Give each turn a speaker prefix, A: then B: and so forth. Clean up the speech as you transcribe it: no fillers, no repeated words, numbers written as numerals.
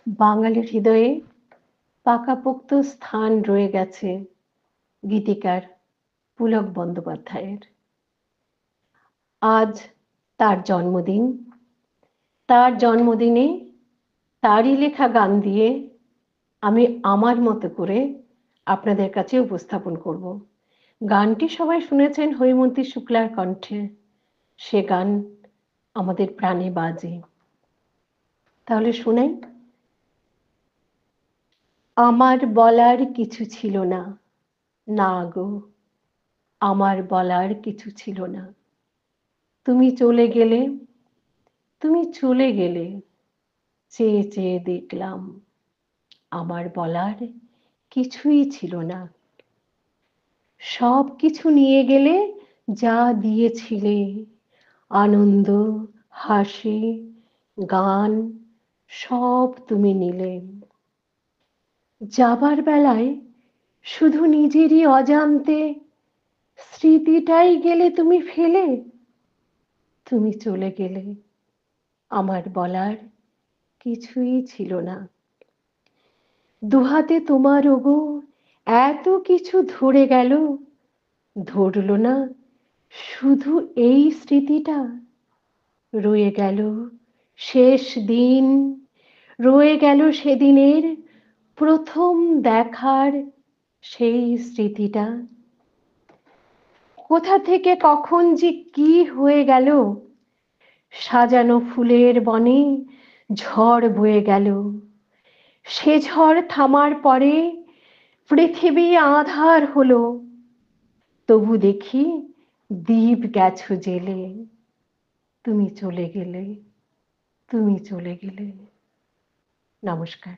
A: বাঙালির হৃদয়ে পাকাপোক্ত স্থান রয়ে গেছে গীতিকার পুলক বন্দ্যোপাধ্যায়ের। আজ তার জন্মদিন। তার জন্মদিনে তারই লেখা গান দিয়ে আমি আমার মতো করে আপনাদের কাছে উপস্থাপন করব। গানটি সবাই শুনেছেন হৈমন্তী শুক্লার কণ্ঠে। সে গান আমাদের প্রাণে বাজে। তাহলে শোনাই। আমার বলার কিছু ছিল না, না গো, আমার বলার কিছু ছিল না। তুমি চলে গেলে, তুমি চলে গেলে, চেয়ে চেয়ে দেখলাম, আমার বলার কিছুই ছিল না। সব কিছু নিয়ে গেলে যা দিয়েছিলে, আনন্দ, হাসি, গান, সব তুমি নিলে। যাবার বেলায় শুধু নিজেরই অজান্তে স্মৃতিটাই গেলে তুমি ফেলে। তুমি চলে গেলে, আমার বলার কিছুই ছিল না। দুহাতে তোমার ওগো এত কিছু ধরে গেল, ধরল না শুধু এই স্মৃতিটা। রয়ে গেল শেষ দিন, রয়ে গেল সেদিনের প্রথম দেখার সেই স্মৃতিটা। কোথা থেকে কখন যে কি হয়ে গেল, সাজানো ফুলের বনে ঝড় বয়ে গেল। সে ঝড় থামার পরে পৃথিবী আঁধার হলো, তবু দেখি দীপ গেছো জেলে। তুমি চলে গেলে, তুমি চলে গেলে। নমস্কার।